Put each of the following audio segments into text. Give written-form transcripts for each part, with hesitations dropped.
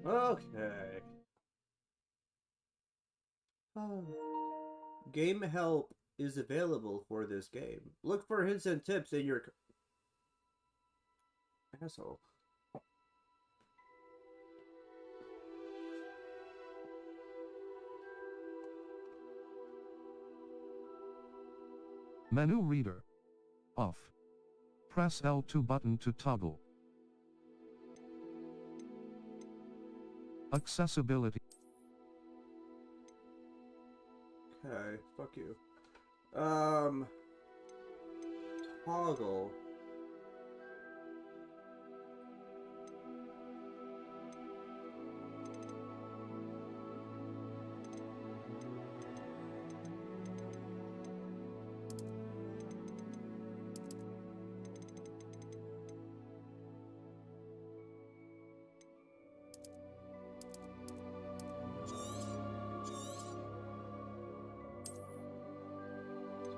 Okay. Game help is available for this game. Look for hints and tips in your asshole. Menu reader. Off. Press L2 button to toggle. Accessibility. Okay, fuck you. Toggle.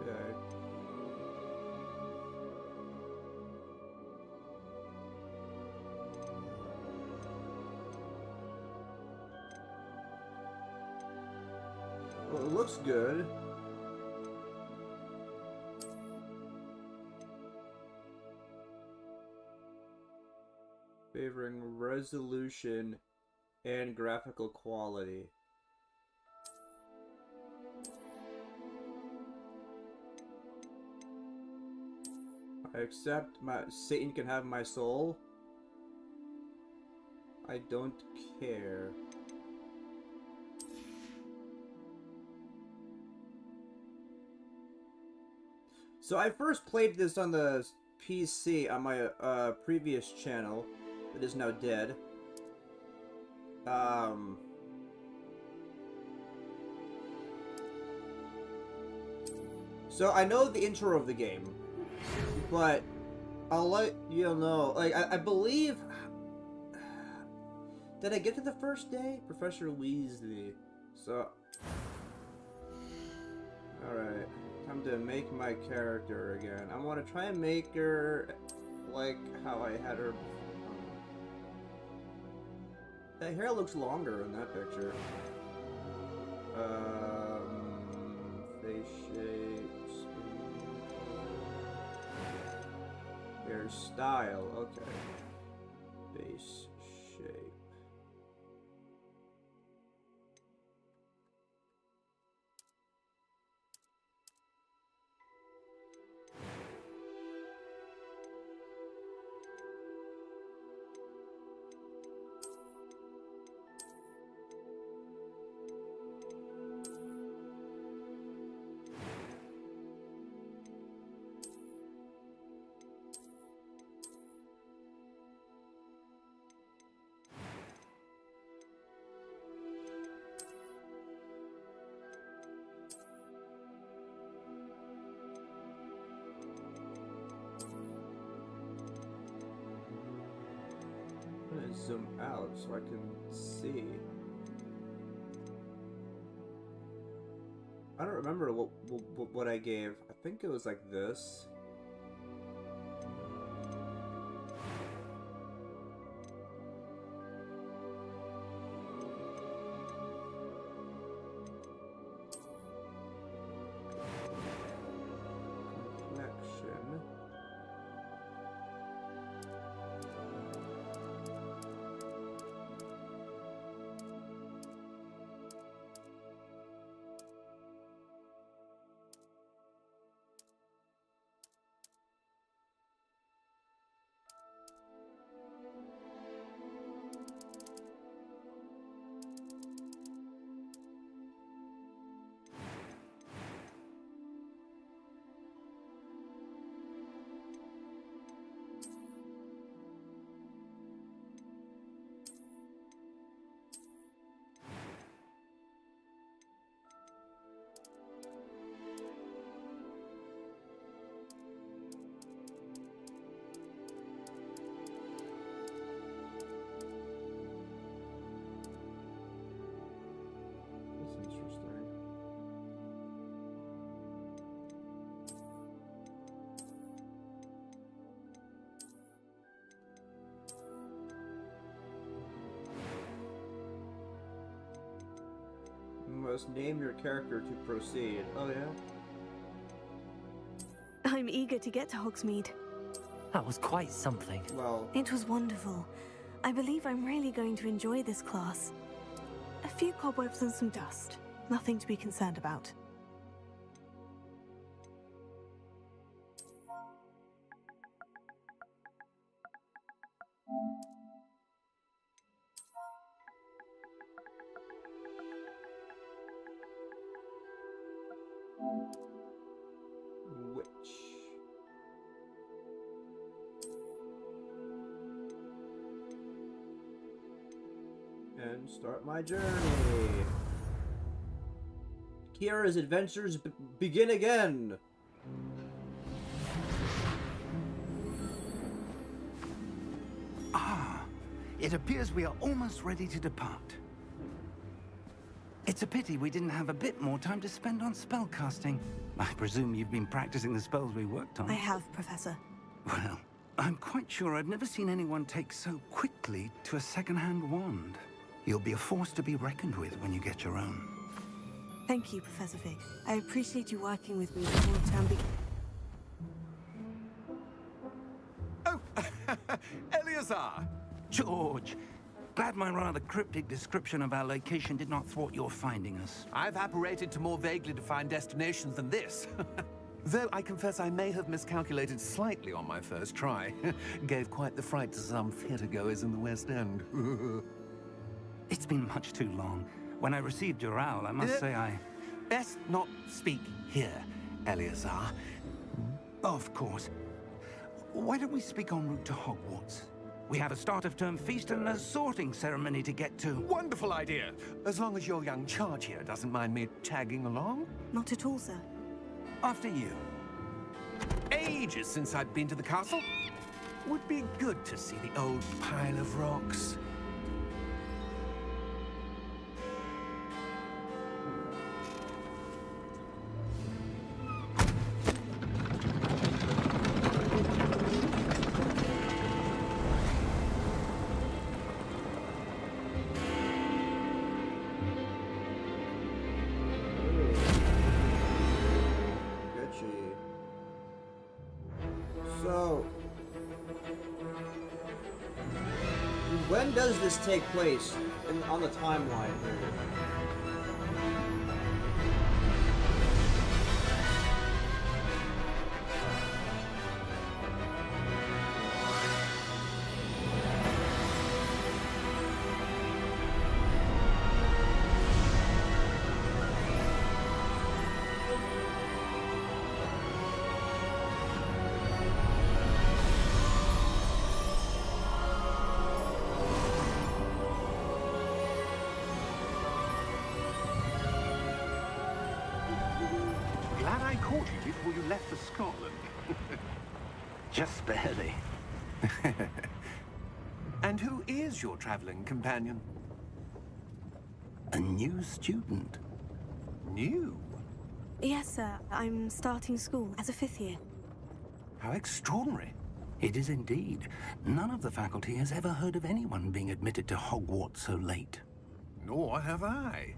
Okay. Well, it looks good. Favoring resolution and graphical quality. I accept my Satan can have my soul. I don't care. So I first played this on the PC on my previous channel that is now dead. So I know the intro of the game, but I'll let you know. Like I believe. Did I get to the first day? Professor Weasley. So. Alright. Time to make my character again. I want to try and make her like how I had her before. The hair looks longer in that picture. Face shapes. Hairstyle. Okay. Face shape. I'm gonna zoom out so I can see. I don't remember what I gave. I think it was like this. Complexion. must name your character to proceed. Oh, yeah? I'm eager to get to Hogsmeade. That was quite something. Well, It was wonderful. I believe I'm really going to enjoy this class. A few cobwebs and some dust. Nothing to be concerned about. which? And start my journey. Kiara's adventures begin again. Ah, it appears we are almost ready to depart. It's a pity we didn't have a bit more time to spend on spellcasting. I presume you've been practicing the spells we worked on. I have, Professor. Well, I'm quite sure I've never seen anyone take so quickly to a second-hand wand. You'll be a force to be reckoned with when you get your own. Thank you, Professor Fig. I appreciate you working with me before the term begins. Oh, Eleazar! George, glad my rather cryptic description of our location did not thwart your finding us. I've apparated to more vaguely defined destinations than this. Though I confess I may have miscalculated slightly on my first try. Gave quite the fright to some theatergoers in the West End. It's been much too long. When I received your owl, I must say I... Best not speak here, Eleazar. Of course. Why don't we speak en route to Hogwarts? We have a start-of-term feast and a sorting ceremony to get to. Wonderful idea! As long as your young charge here doesn't mind me tagging along. Not at all, sir. After you. Ages since I'd been to the castle. Would be good to see the old pile of rocks. So, when does this take place on the timeline here? Glad I caught you before you left for Scotland. Just barely. And who is your traveling companion? A new student. New? Yes, sir. I'm starting school as a 5th year. How extraordinary. It is indeed. None of the faculty has ever heard of anyone being admitted to Hogwarts so late. Nor have I.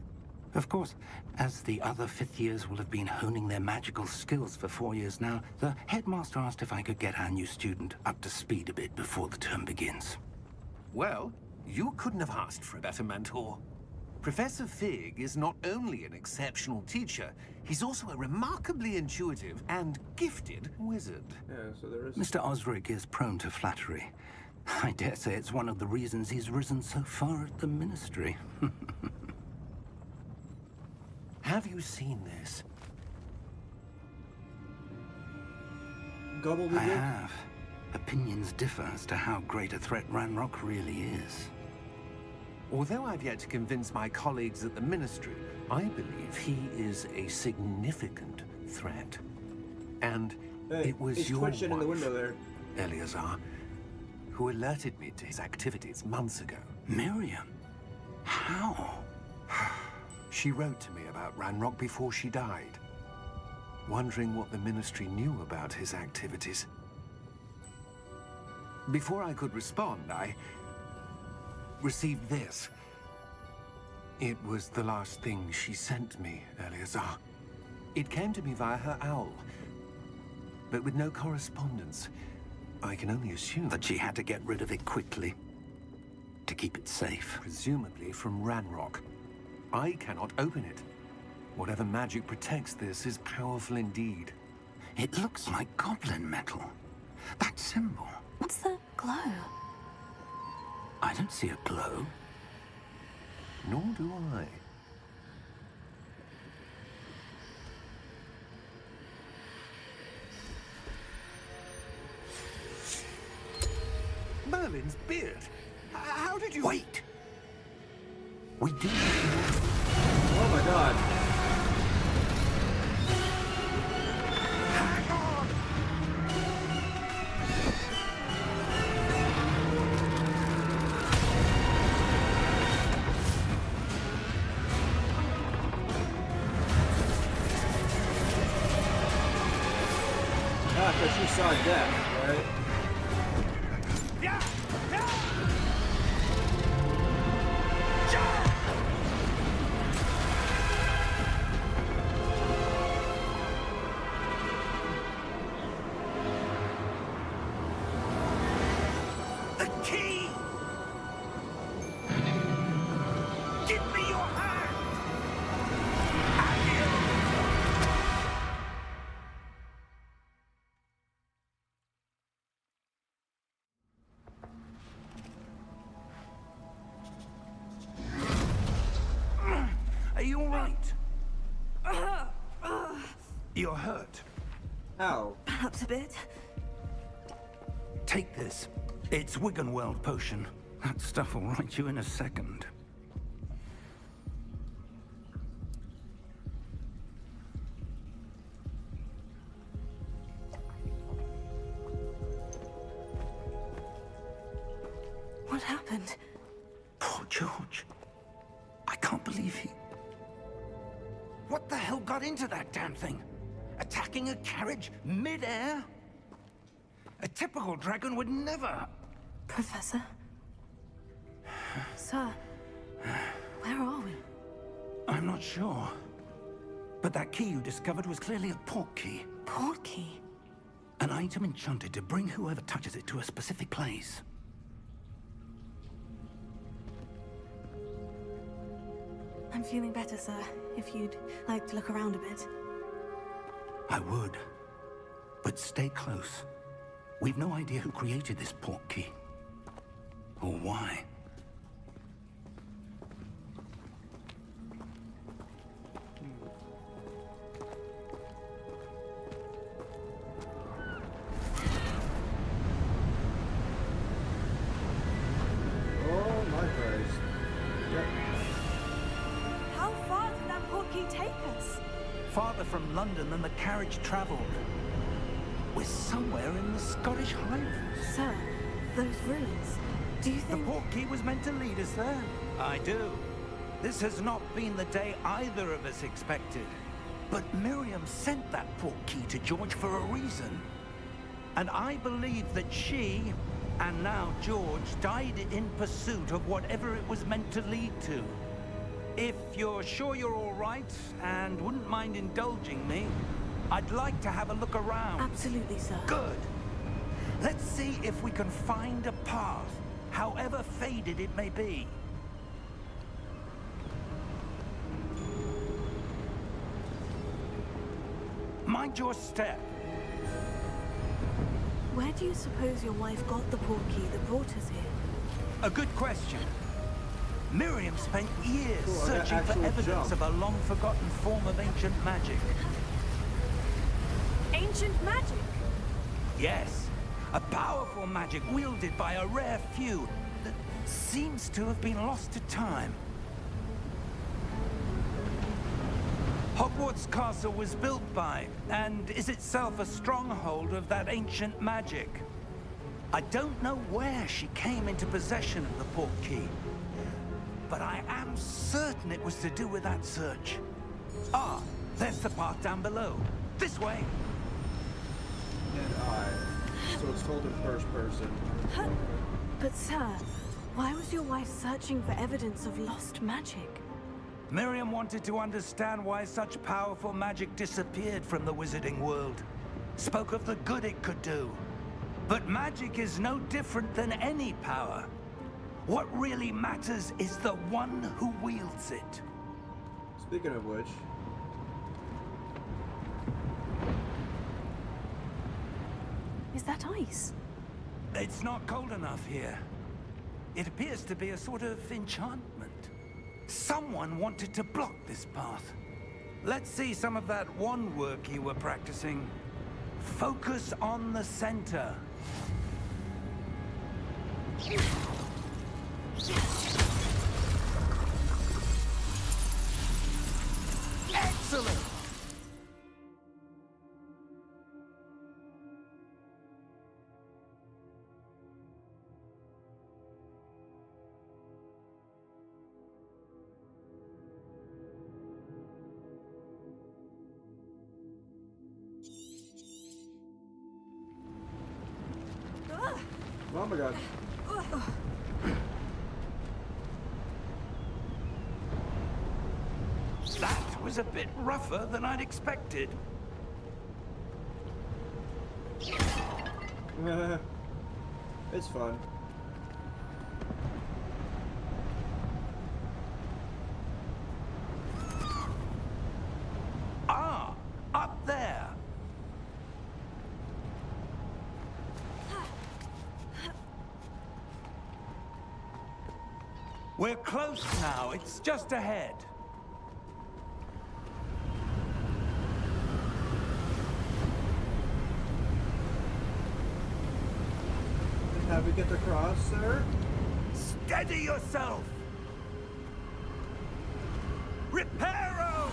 Of course, as the other 5th years will have been honing their magical skills for 4 years now, the headmaster asked if I could get our new student up to speed a bit before the term begins. Well, you couldn't have asked for a better mentor. Professor Fig is not only an exceptional teacher, he's also a remarkably intuitive and gifted wizard. Yeah, so there is... Mr. Osric is prone to flattery. I dare say it's one of the reasons he's risen so far at the Ministry. Have you seen this? I Gobbledygook? have. Opinions differ as to how great a threat Ranrock really is. Although I've yet to convince my colleagues at the Ministry, I believe he is a significant threat. And Hey, it was he's your twitching in the wife, window there. Eleazar, who alerted me to his activities months ago. Miriam? How? She wrote to me about Ranrock before she died, wondering what the Ministry knew about his activities. Before I could respond, I received this. It was the last thing she sent me, Eleazar. It came to me via her owl, but with no correspondence. I can only assume That she had to get rid of it quickly to keep it safe. presumably from Ranrock. I cannot open it. Whatever magic protects this is powerful indeed. It looks like goblin metal. That symbol. What's the glow? I don't see a glow. Nor do I. Merlin's beard. How did you... Wait! We do. Oh my god. Hang on! Ah, because she saw death, right? The key! Give me your hand! Are you all right? You're hurt. Ow. Perhaps a bit. Take this. It's Wiggenweld potion. That stuff will right you in a second. What happened? Poor George. I can't believe he... What the hell got into that damn thing? Attacking a carriage mid-air? A typical dragon would never... Professor? Sir, where are we? I'm not sure. But that key you discovered was clearly a port key. Port key? An item enchanted to bring whoever touches it to a specific place. I'm feeling better, sir. If you'd like to look around a bit. I would. But stay close. We've no idea who created this port key. Or why. Oh my Christ. Yep. How far did that port key take us? Farther from London than the carriage traveled. We're somewhere in the Scottish Highlands. Sir, those ruins. Do you The think... port key was meant to lead us there. I do. This has not been the day either of us expected. But Miriam sent that port key to George for a reason. And I believe that she, and now George, died in pursuit of whatever it was meant to lead to. If you're sure you're all right, and wouldn't mind indulging me, I'd like to have a look around. Absolutely, sir. Good. Let's see if we can find a path, however faded it may be. Mind your step. Where do you suppose your wife got the port key that brought us here? A good question. Miriam spent years Cool, I got searching for actual evidence jump. of a long-forgotten form of ancient magic. Ancient magic? Yes, a powerful magic wielded by a rare few that seems to have been lost to time. Hogwarts Castle was built by, and is itself a stronghold of that ancient magic. I don't know where she came into possession of the port key, but I am certain it was to do with that search. Ah, there's the path down below. This way. And I. So it's told in first person. Huh? But sir, why was your wife searching for evidence of lost magic? Miriam wanted to understand why such powerful magic disappeared from the wizarding world. Spoke of the good it could do. But magic is no different than any power. What really matters is the one who wields it. Speaking of which... Is that ice? It's not cold enough here. It appears to be a sort of enchantment. Someone wanted to block this path. Let's see some of that wand work you were practicing. Focus on the center. Excellent! Oh my god. That was a bit rougher than I'd expected. It's fun. Ah, up there. We're close now. It's just ahead. Have we get across, sir? Steady yourself! Reparo!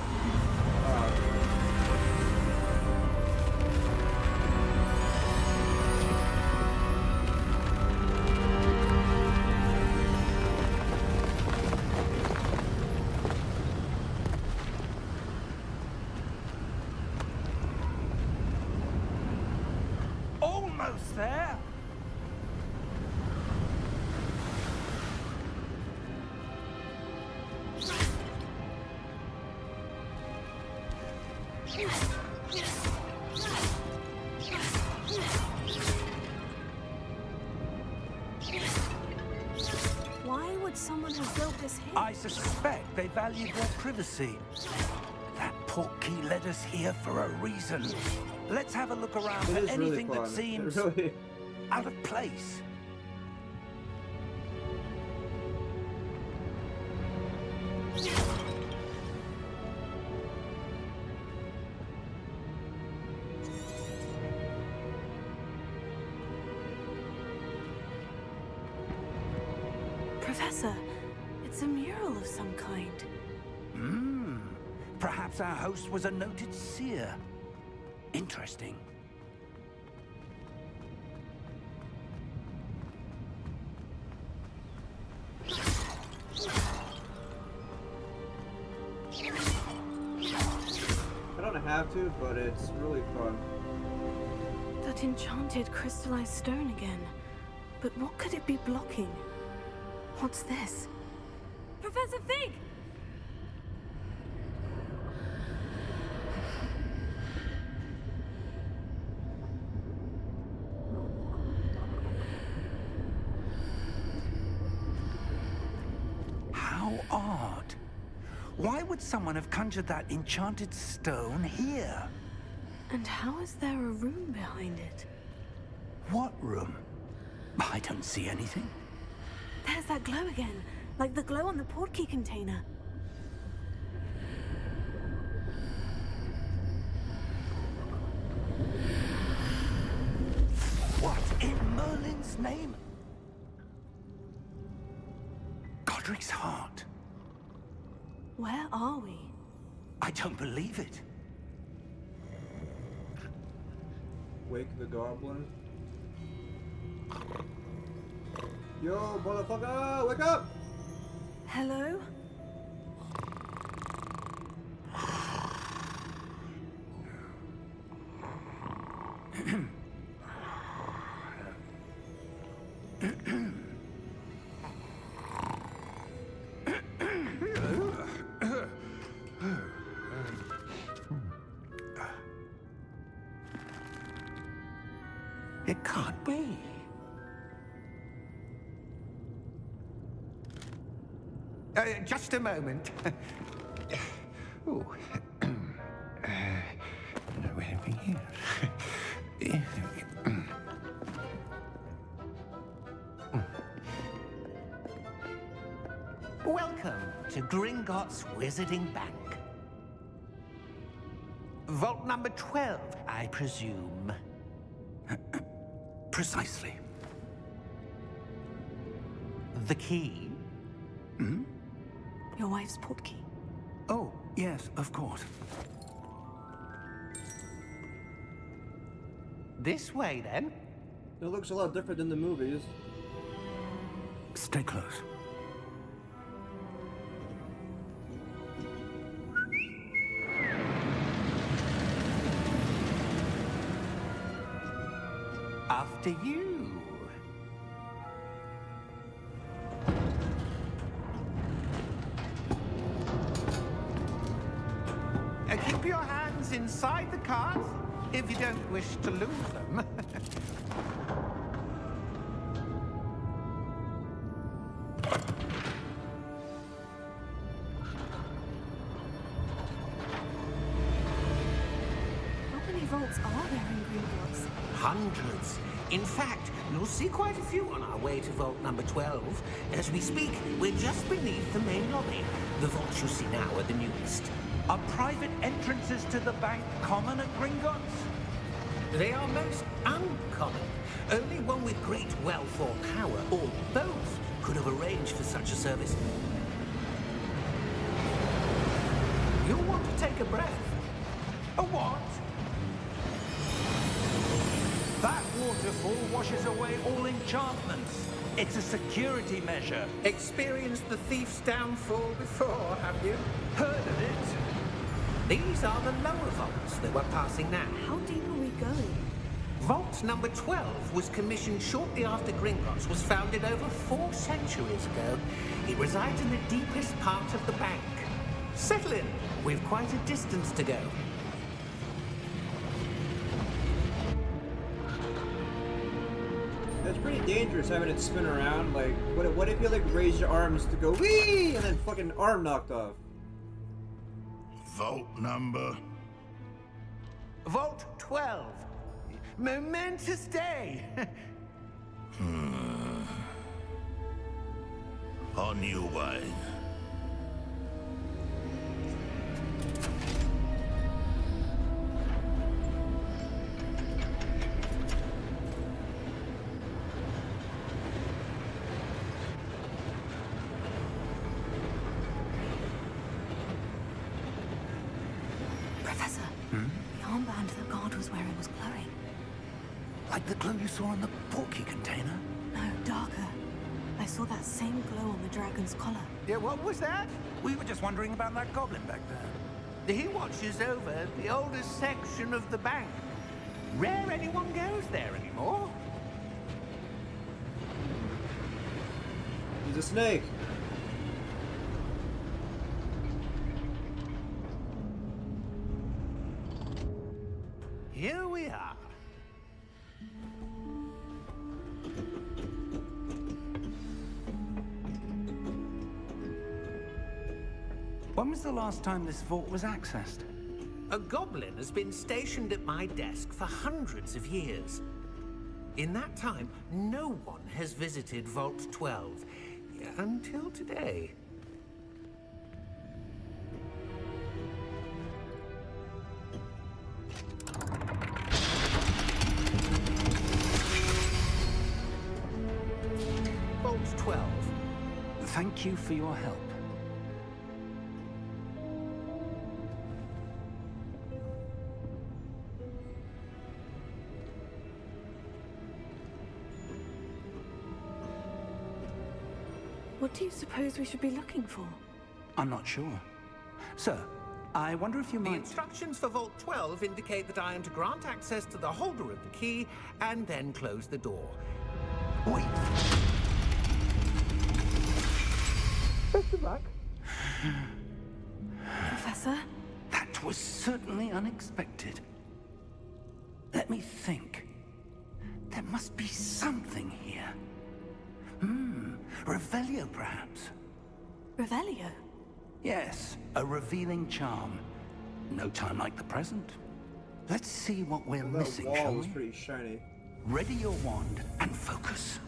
Almost there! Why would someone have built this here? I suspect they valued their privacy. That portkey led us here for a reason. Let's have a look around for It is really anything fun. that seems It really... out of place. Professor, it's a mural of some kind. Perhaps our host was a noted seer. Interesting. I don't have to, but it's really fun. That enchanted crystallized stone again. But what could it be blocking? What's this? Professor Fig! How odd. Why would someone have conjured that enchanted stone here? And how is there a room behind it? What room? I don't see anything. There's that glow again, like the glow on the portkey container. What in Merlin's name? Godric's heart. Where are we? I don't believe it. Wake the goblin. Yo, motherfucker, wake up! Hello? It can't be. Just a moment. Ooh. Where are we here? Welcome to Gringotts Wizarding Bank. Vault number 12, I presume. Precisely. The key? Your wife's portkey. Oh, yes, of course. This way, then. It looks a lot different than the movies. Stay close. After you. Keep your hands inside the cart if you don't wish to lose them. How many vaults are there in Hogwarts? Hundreds. In fact, you'll see quite a few on our way to vault number 12. As we speak, we're just beneath the main lobby. The vaults you see now are the newest. Are private entrances to the bank common at Gringotts? They are most uncommon. Only one with great wealth or power, or both, could have arranged for such a service. You'll want to take a breath. A what? That waterfall washes away all enchantments. It's a security measure. Experienced the thief's downfall before, have you? Heard of it? These are the lower vaults that we're passing now. How deep are we going? Vault number 12 was commissioned shortly after Gringotts was founded over 4 centuries ago. It resides in the deepest part of the bank. Settle in. We've quite a distance to go. It's pretty dangerous having it spin around. Like, what if you like raise your arms to go wee and then fucking arm knocked off? Vault number. Vault 12. Momentous day. On your way. Professor, the armband that guard was wearing was glowing. Like the glow you saw on the portkey container? No, darker. I saw that same glow on the dragon's collar. Yeah, what was that? We were just wondering about that goblin back there. He watches over the oldest section of the bank. Rare anyone goes there anymore. He's a snake. Here we are. When was the last time this vault was accessed? A goblin has been stationed at my desk for hundreds of years. In that time, no one has visited Vault 12 until today. Vault 12. Thank you for your help. What do you suppose we should be looking for? I'm not sure. Sir, I wonder if you The might... instructions for Vault 12 indicate that I am to grant access to the holder of the key and then close the door. Wait! Best of luck. Professor? That was certainly unexpected. Let me think. There must be something here. Revelio, perhaps? Revelio? Yes, a revealing charm. No time like the present. Let's see what we're That missing, shall wall was we? pretty shiny. Ready your wand and focus.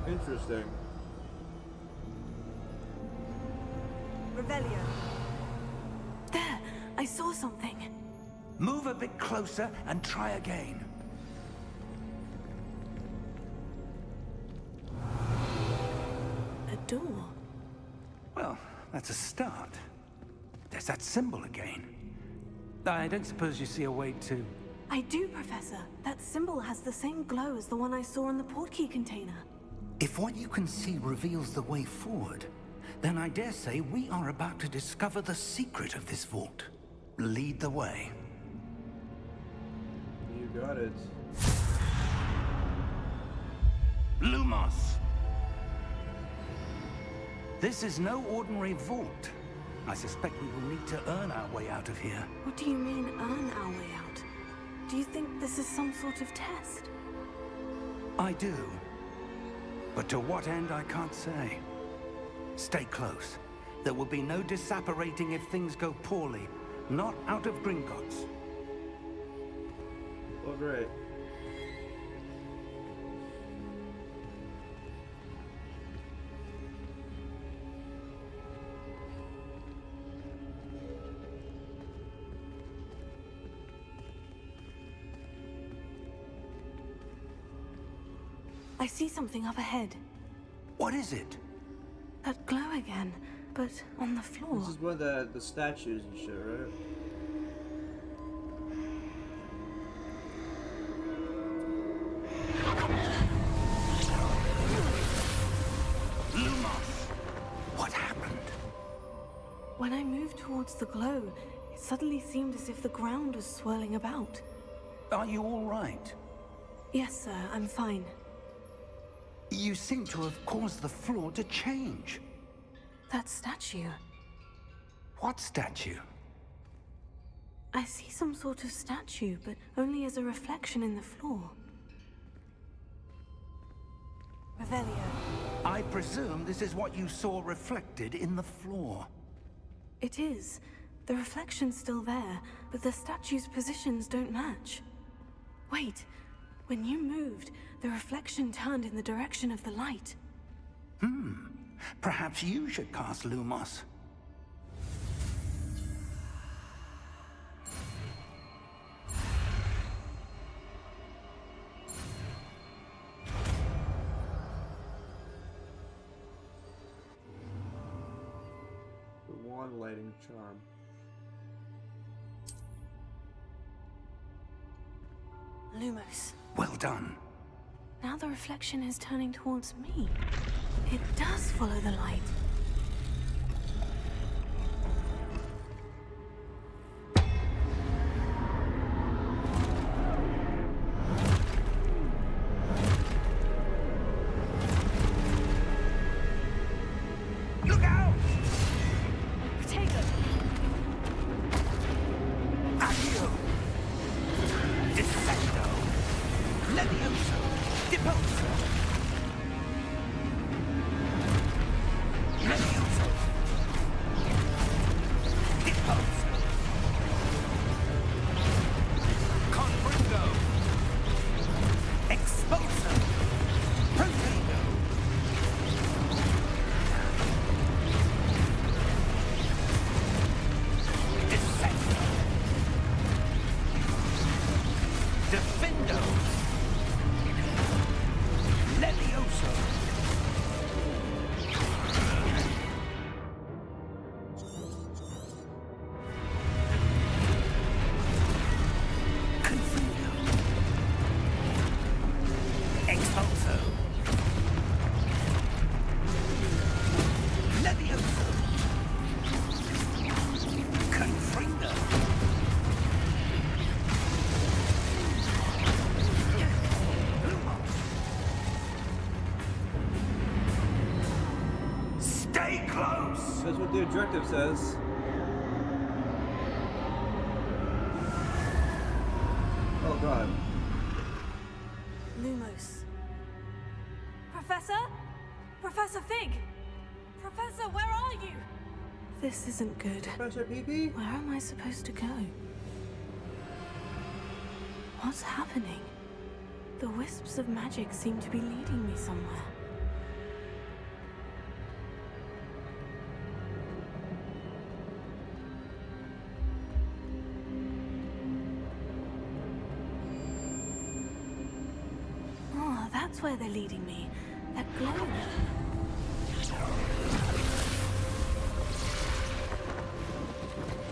Interesting. Revelio. There! I saw something. Move a bit closer and try again. A door. Well, that's a start. There's that symbol again. I don't suppose you see a way to... I do, Professor. That symbol has the same glow as the one I saw in the portkey container. If what you can see reveals the way forward, then I dare say we are about to discover the secret of this vault. Lead the way. You got it. Lumos! This is no ordinary vault. I suspect we will need to earn our way out of here. What do you mean, earn our way out? Do you think this is some sort of test? I do. But to what end, I can't say. Stay close. There will be no disapparating if things go poorly. Not out of Gringotts. Oh, great. I see something up ahead. What is it? That glow again, but on the floor. This is one of the statues and shit, right? Lumos! What happened? When I moved towards the glow, it suddenly seemed as if the ground was swirling about. Are you all right? Yes, sir, I'm fine. You seem to have caused the floor to change. That statue. What statue? I see some sort of statue, but only as a reflection in the floor. Revelio. I presume this is what you saw reflected in the floor. It is. The reflection's still there, but the statue's positions don't match. Wait. When you moved, the reflection turned in the direction of the light. Perhaps you should cast Lumos. The wand lighting charm. Lumos. Well done. Now the reflection is turning towards me. It does follow the light. Look out! Potato! Accio! Dissecto! Levioso! Deposo! Levioso! Deposo! Confringo! Expulso! Protedo! Dissecto! Defendo! Levioso! Confundo! Expulso! Levioso! Confringo! That's what the objective says. Oh god. Lumos. Professor? Professor Fig! Professor, where are you? This isn't good. Professor Pee-Pee? Where am I supposed to go? What's happening? The wisps of magic seem to be leading me somewhere. Oh, that's where they're leading me. That glow.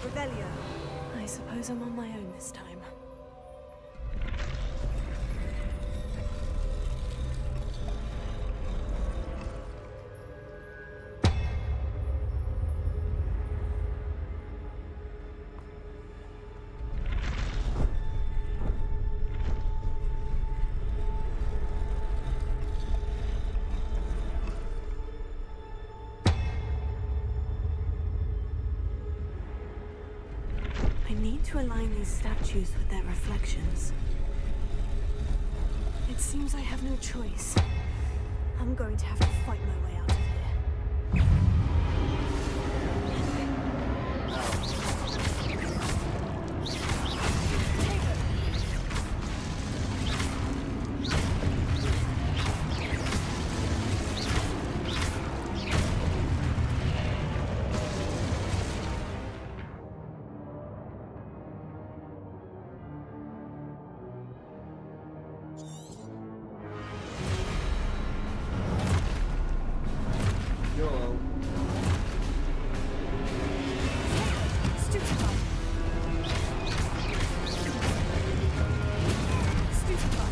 Revelio. I suppose I'm on my own this time. I need to align these statues with their reflections. It seems I have no choice. I'm going to have to fight my way out of here. YOLO. Stupefy. Stupefy.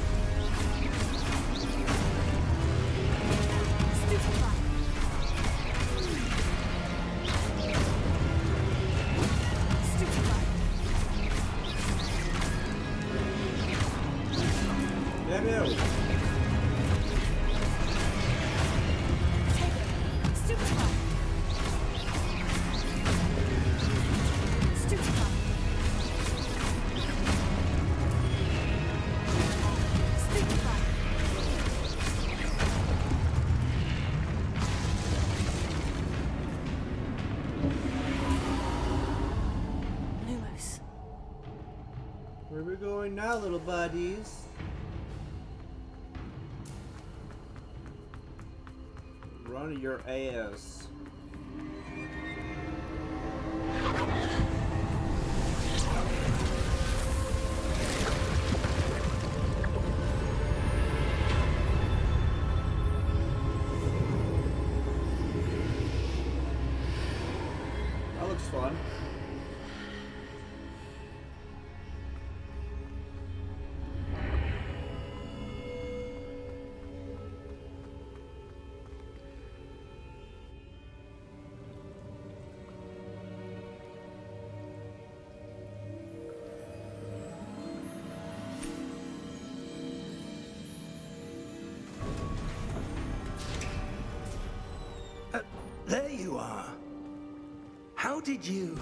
Stupefy. Stupefy. Damn you. Stupefy. Stupefy. Stupefy. Lumos. Where we going now, little buddies? Run your ass. That looks fun. There you are. How did you...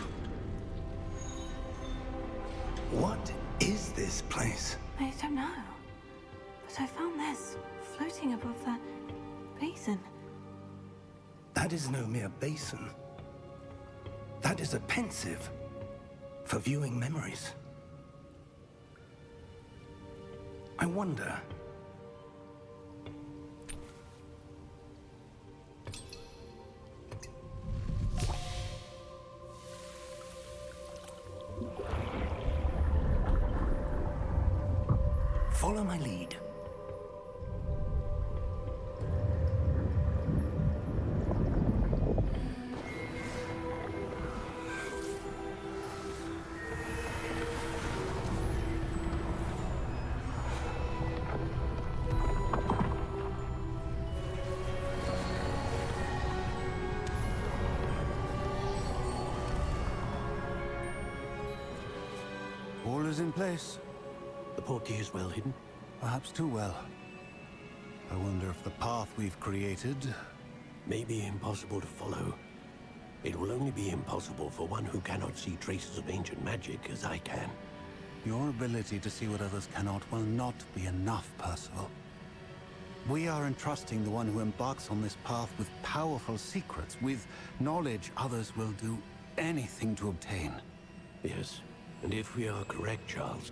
What is this place? I don't know. But I found this floating above that basin. That is no mere basin. That is a pensive for viewing memories. I wonder... Follow my lead. All is in place. The portkey is well hidden. Perhaps too well. I wonder if the path we've created... May be impossible to follow. It will only be impossible for one who cannot see traces of ancient magic as I can. Your ability to see what others cannot will not be enough, Percival. We are entrusting the one who embarks on this path with powerful secrets, with knowledge others will do anything to obtain. Yes, and if we are correct, Charles,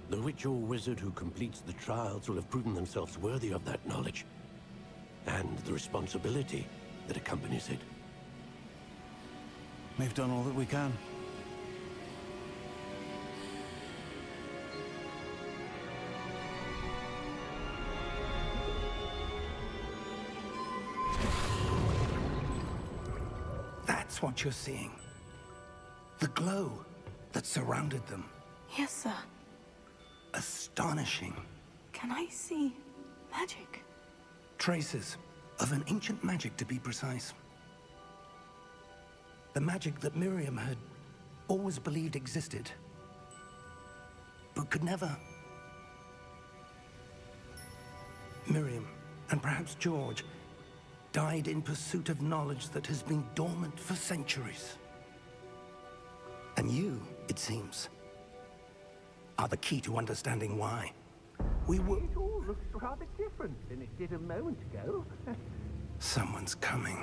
the witch or wizard who completes the trials will have proven themselves worthy of that knowledge, and the responsibility that accompanies it. We've done all that we can. That's what you're seeing. The glow that surrounded them. Yes, sir. Astonishing. Can I see magic? Traces of an ancient magic, to be precise. The magic that Miriam had always believed existed, but could never. Miriam, and perhaps George, died in pursuit of knowledge that has been dormant for centuries. And you, it seems, are the key to understanding why. We were... It all looks rather different than it did a moment ago. Someone's coming.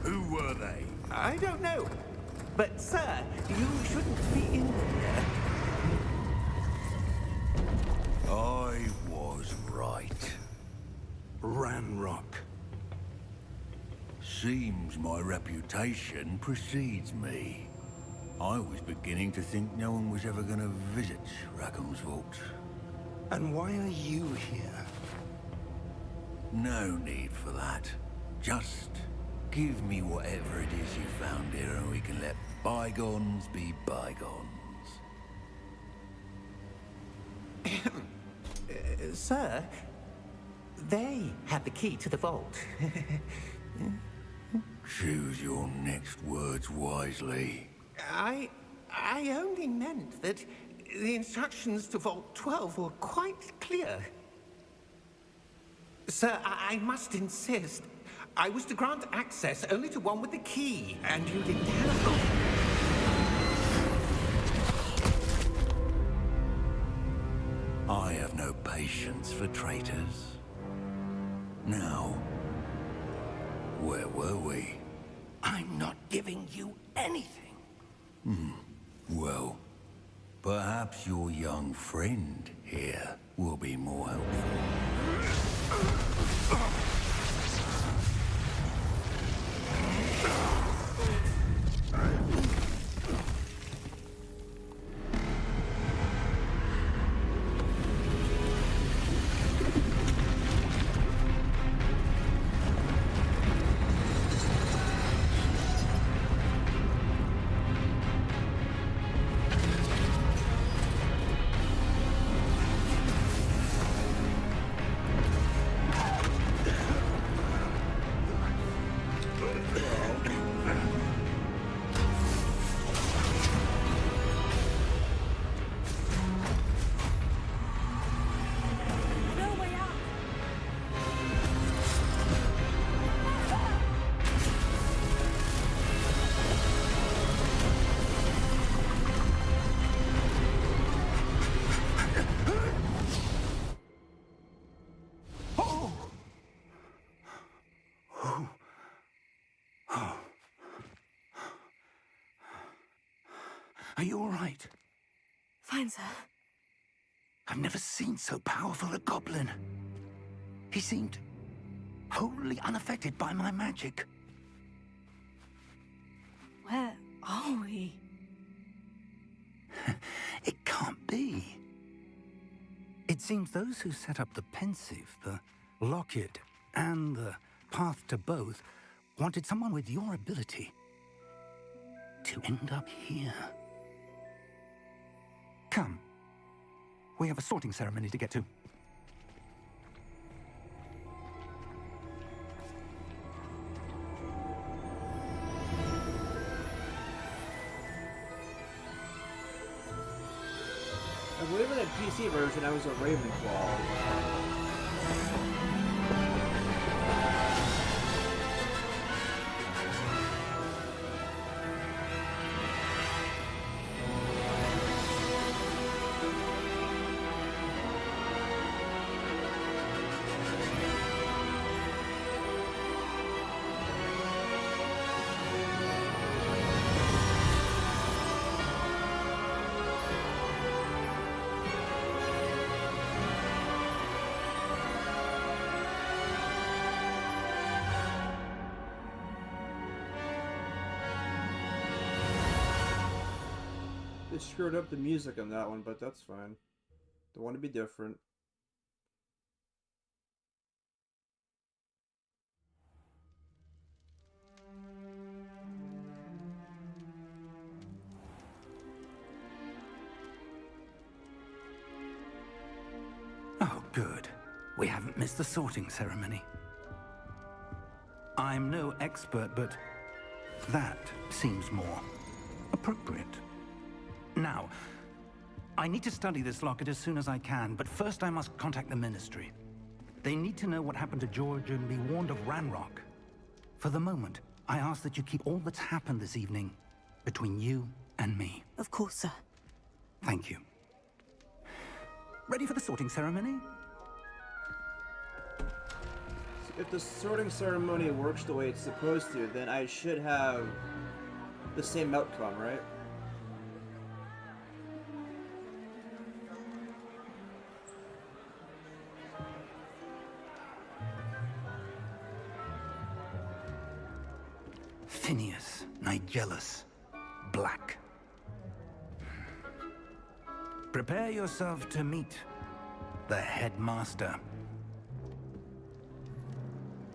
Who were they? I don't know. But, sir, you shouldn't be in here. I was right. Ranrock. Seems my reputation precedes me. I was beginning to think no one was ever going to visit Rackham's vault. And why are you here? No need for that. Just give me whatever it is you found here and we can let bygones be bygones. Sir, they had the key to the vault. Choose your next words wisely. I only meant that the instructions to Vault 12 were quite clear. Sir, I must insist. I was to grant access only to one with the key, and you didn't have... I have no patience for traitors. Now, where were we? I'm not giving you anything. Well, perhaps your young friend here will be more helpful. Are you all right? Fine, sir. I've never seen so powerful a goblin. He seemed wholly unaffected by my magic. Where are we? It can't be. It seems those who set up the Pensieve, the Locket, and the Path to Both wanted someone with your ability to end up here. Come. We have a sorting ceremony to get to. I believe in the PC version, I was a Ravenclaw. screwed up the music on that one, but that's fine. Don't want to be different. Oh, good. We haven't missed the sorting ceremony. I'm no expert, but that seems more appropriate. Now, I need to study this locket as soon as I can, but first I must contact the Ministry. They need to know what happened to George and be warned of Ranrock. For the moment, I ask that you keep all that's happened this evening between you and me. Of course, sir. Thank you. Ready for the sorting ceremony? If the sorting ceremony works the way it's supposed to, then I should have the same outcome, right? Phineas, Nigellus, Black. Prepare yourself to meet the headmaster.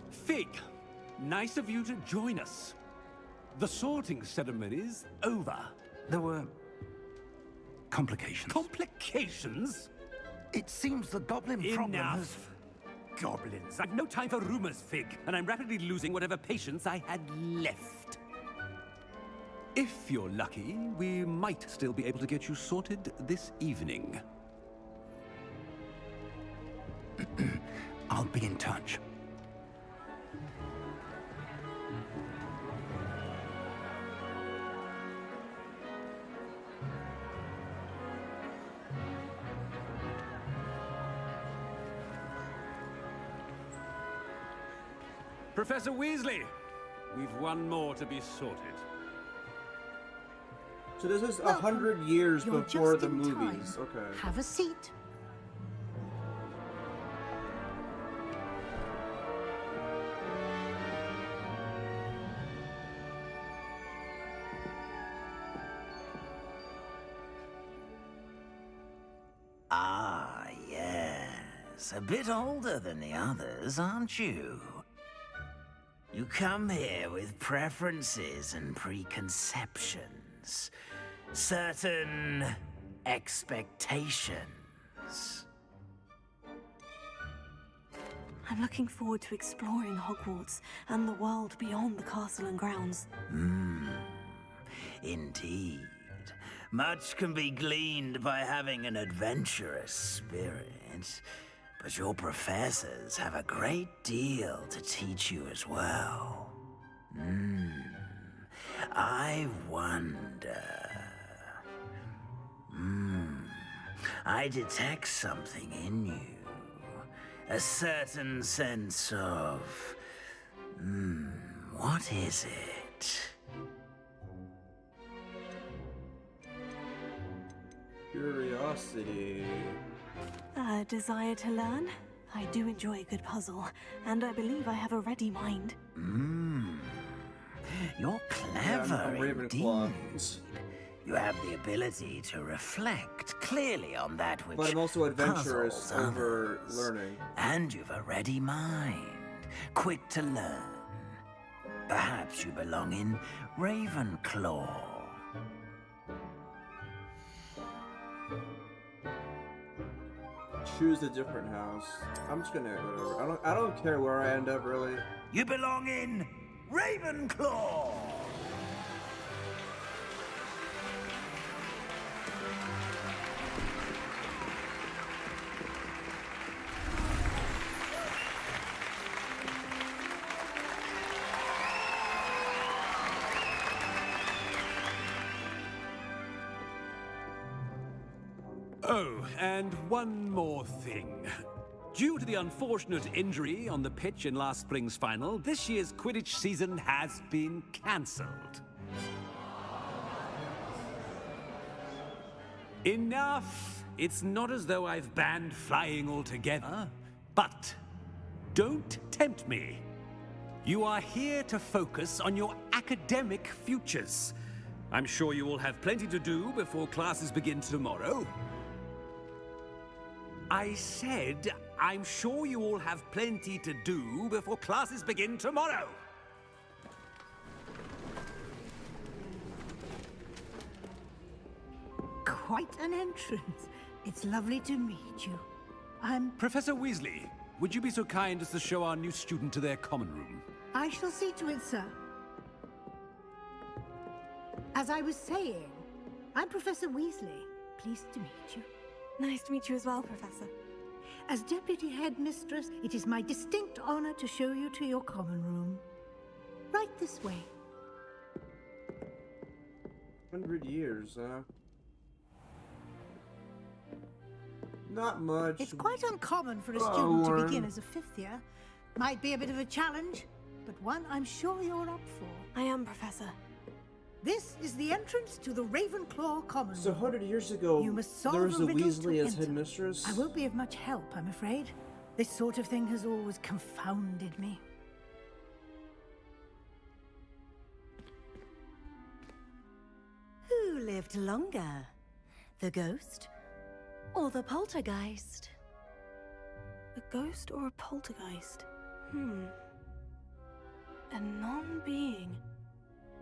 Fig, nice of you to join us. The sorting ceremony's over. There were complications. Complications? It seems the goblin problem has... Enough. Goblins. I've no time for rumors, Fig, and I'm rapidly losing whatever patience I had left. If you're lucky, we might still be able to get you sorted this evening. I'll be in touch. Professor Weasley, we've one more to be sorted. So this is Welcome. 100 years You're before just the in time. movies. Okay. Have a seat. Ah, yes. A bit older than the others, aren't you? You come here with preferences and preconceptions. Certain expectations. I'm looking forward to exploring Hogwarts and the world beyond the castle and grounds. Indeed. Much can be gleaned by having an adventurous spirit, but your professors have a great deal to teach you as well. I wonder... I detect something in you. A certain sense of... what is it? Curiosity. A desire to learn? I do enjoy a good puzzle, and I believe I have a ready mind. You're Yeah, clever I'm indeed. Ravenclaw. You have the ability to reflect clearly on that which But I'm also adventurous puzzles over others. learning. And you've a ready mind, quick to learn. Perhaps you belong in Ravenclaw. Choose a different house. I'm just gonna whatever. I don't care where I end up really. You belong in Ravenclaw! Oh, and one more thing. Due to the unfortunate injury on the pitch in last spring's final, this year's Quidditch season has been cancelled. Enough! It's not as though I've banned flying altogether, but don't tempt me. You are here to focus on your academic futures. I'm sure you all have plenty to do before classes begin tomorrow. I said, I'm sure you all have plenty to do before classes begin tomorrow. Quite an entrance. It's lovely to meet you. Professor Weasley, would you be so kind as to show our new student to their common room? I shall see to it, sir. As I was saying, I'm Professor Weasley. Pleased to meet you. Nice to meet you as well, Professor. As Deputy Headmistress, it is my distinct honor to show you to your common room. Right this way. 100 years, huh? Not much. It's quite uncommon for a student to begin as a fifth year. Might be a bit of a challenge, but one I'm sure you're up for. I am, Professor. This is the entrance to the Ravenclaw Common Room. So 100 years ago, You must solve there was a riddle Weasley to as enter. headmistress? I won't be of much help, I'm afraid. This sort of thing has always confounded me. Who lived longer? The ghost or the poltergeist? A ghost or a poltergeist? A non-being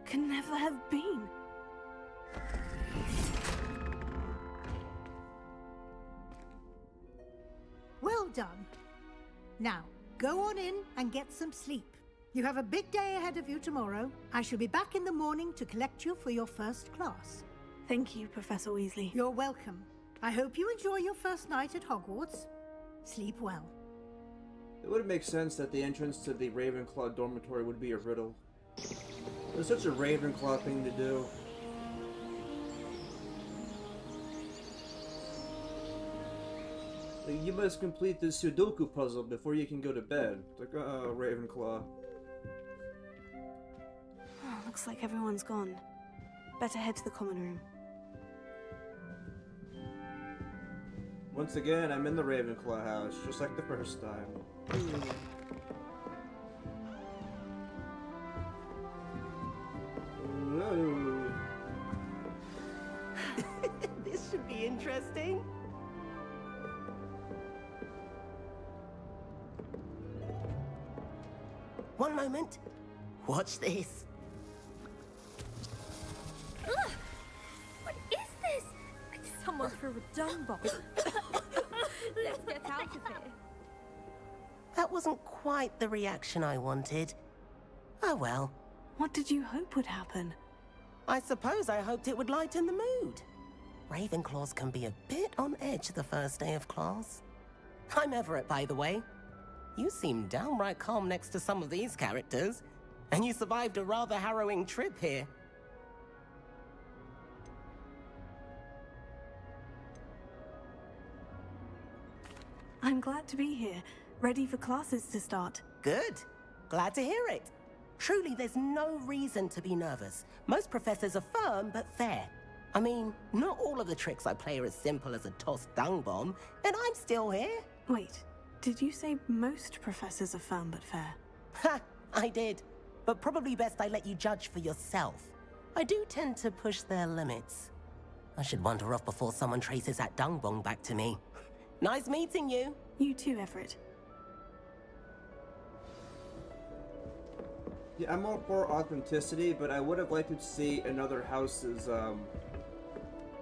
can never have been. Well done. Now, go on in and get some sleep. You have a big day ahead of you tomorrow. I shall be back in the morning to collect you for your first class. Thank you, Professor Weasley. You're welcome. I hope you enjoy your first night at Hogwarts. Sleep well. It would make sense that the entrance to the Ravenclaw dormitory would be a riddle. It's such a Ravenclaw thing to do. Like, you must complete the Sudoku puzzle before you can go to bed. It's like, Ravenclaw. Oh, looks like everyone's gone. Better head to the common room. Once again, I'm in the Ravenclaw house, just like the first time. Whoa. This should be interesting. One moment. Watch this. Ugh! What is this? Someone threw a dung bomb. Let's get out of here. That wasn't quite the reaction I wanted. Oh well. What did you hope would happen? I suppose I hoped it would lighten the mood. Ravenclaws can be a bit on edge the first day of class. I'm Everett, by the way. You seem downright calm next to some of these characters, and you survived a rather harrowing trip here. I'm glad to be here, ready for classes to start. Good. Glad to hear it. Truly, there's no reason to be nervous. Most professors are firm but fair. I mean, not all of the tricks I play are as simple as a tossed dung bomb, and I'm still here. Wait, did you say most professors are firm but fair? Ha! I did. But probably best I let you judge for yourself. I do tend to push their limits. I should wander off before someone traces that dung bomb back to me. Nice meeting you. You too, Everett. Yeah, I'm all for authenticity, but I would have liked to see another house's,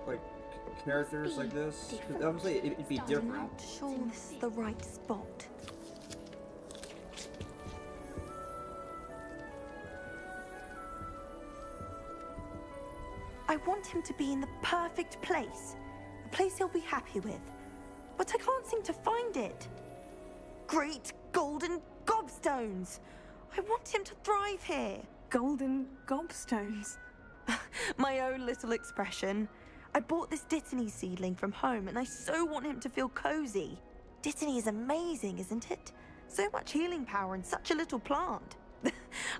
like, characters like this. Because obviously it'd be different. I'm not sure this is the right spot. I want him to be in the perfect place. A place he'll be happy with. But I can't seem to find it. Great golden gobstones! I want him to thrive here. Golden gobstones? My own little expression. I bought this Dittany seedling from home and I so want him to feel cozy. Dittany is amazing, isn't it? So much healing power in such a little plant.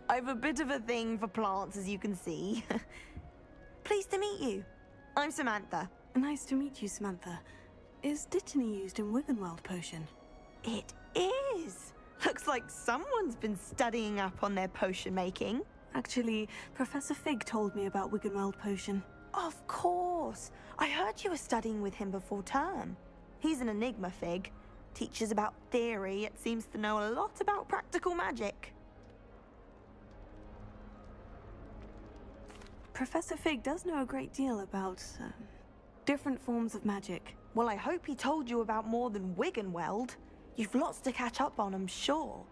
I've a bit of a thing for plants, as you can see. Pleased to meet you. I'm Samantha. Nice to meet you, Samantha. Is Dittany used in Wiggenweld potion? It is. Looks like someone's been studying up on their potion making. Actually, Professor Fig told me about Wiggenweld potion. Of course! I heard you were studying with him before term. He's an enigma, Fig. Teaches about theory, yet seems to know a lot about practical magic. Professor Fig does know a great deal about, different forms of magic. Well, I hope he told you about more than Wiggenweld. You've lots to catch up on, I'm sure.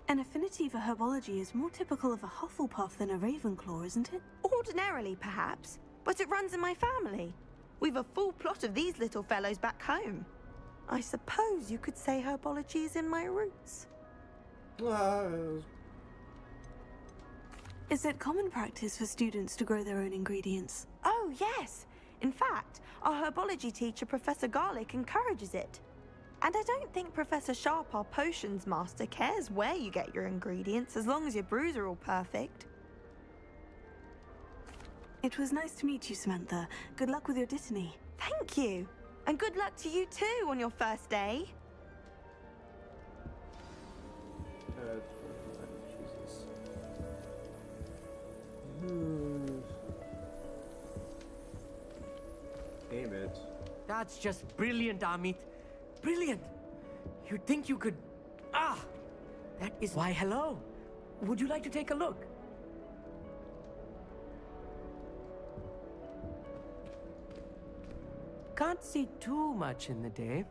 An affinity for herbology is more typical of a Hufflepuff than a Ravenclaw, isn't it? Ordinarily, perhaps, but it runs in my family. We've a full plot of these little fellows back home. I suppose you could say herbology is in my roots. Is it common practice for students to grow their own ingredients? Oh, yes. In fact, our herbology teacher, Professor Garlick, encourages it. And I don't think Professor Sharp, our potions master, cares where you get your ingredients, as long as your brews are all perfect. It was nice to meet you, Samantha. Good luck with your Dittany. Thank you. And good luck to you too on your first day. Jesus. Aim it. That's just brilliant, Amit. Brilliant! You'd think you could... Ah! That is... Why, hello. Would you like to take a look? Can't see too much in the day.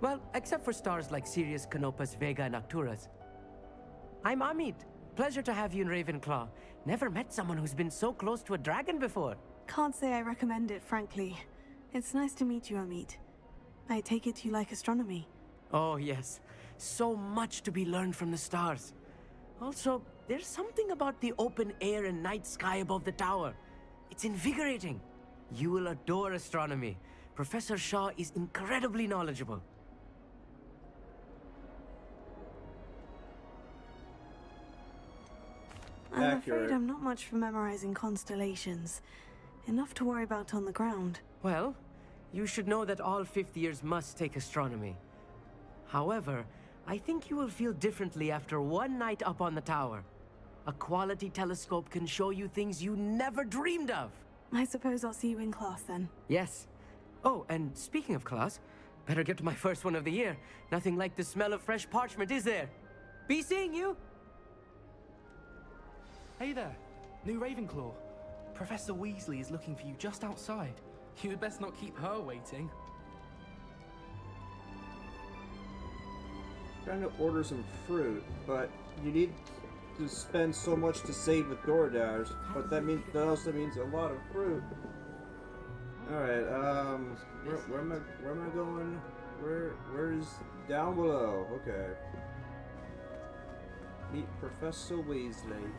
Well, except for stars like Sirius, Canopus, Vega, and Arcturus. I'm Amit. Pleasure to have you in Ravenclaw. Never met someone who's been so close to a dragon before. Can't say I recommend it, frankly. It's nice to meet you, Amit. I take it you like astronomy. Oh, yes. So much to be learned from the stars. Also, there's something about the open air and night sky above the tower. It's invigorating. You will adore astronomy. Professor Shaw is incredibly knowledgeable. I'm afraid I'm not much for memorizing constellations. Enough to worry about on the ground. Well, you should know that all fifth years must take astronomy. However, I think you will feel differently after one night up on the tower. A quality telescope can show you things you never dreamed of. I suppose I'll see you in class then. Yes. Oh, and speaking of class, better get to my first one of the year. Nothing like the smell of fresh parchment, is there? Be seeing you! Hey there, new Ravenclaw. Professor Weasley is looking for you just outside. You'd best not keep her waiting. Trying to order some fruit, but you need to spend so much to save with DoorDash. But that also means a lot of fruit. All right, where am I going? Where's down below? Okay. Meet Professor Weasley.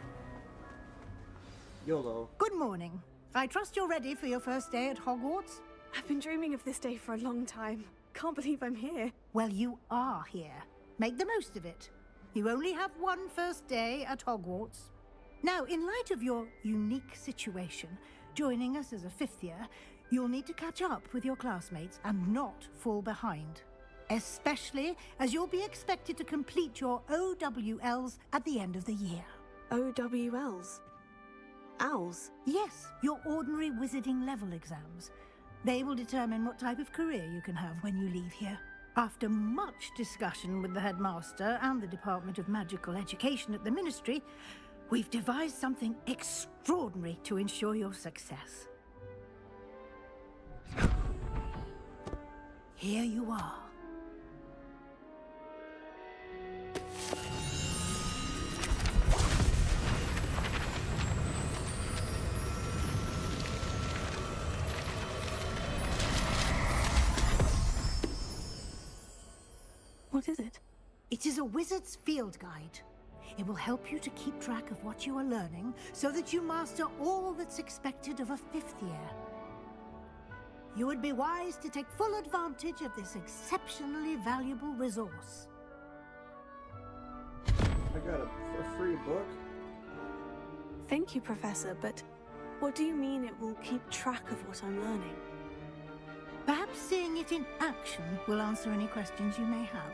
YOLO. Good morning. I trust you're ready for your first day at Hogwarts? I've been dreaming of this day for a long time. Can't believe I'm here. Well, you are here. Make the most of it. You only have one first day at Hogwarts. Now, in light of your unique situation, joining us as a fifth year, you'll need to catch up with your classmates and not fall behind. Especially as you'll be expected to complete your OWLs at the end of the year. OWLs? Owls? Yes, your ordinary wizarding level exams. They will determine what type of career you can have when you leave here. After much discussion with the headmaster and the Department of Magical Education at the Ministry, we've devised something extraordinary to ensure your success. Here you are. What is it? It is a wizard's field guide. It will help you to keep track of what you are learning so that you master all that's expected of a fifth year. You would be wise to take full advantage of this exceptionally valuable resource. I got a free book. Thank you, Professor, but what do you mean it will keep track of what I'm learning? Perhaps seeing it in action will answer any questions you may have.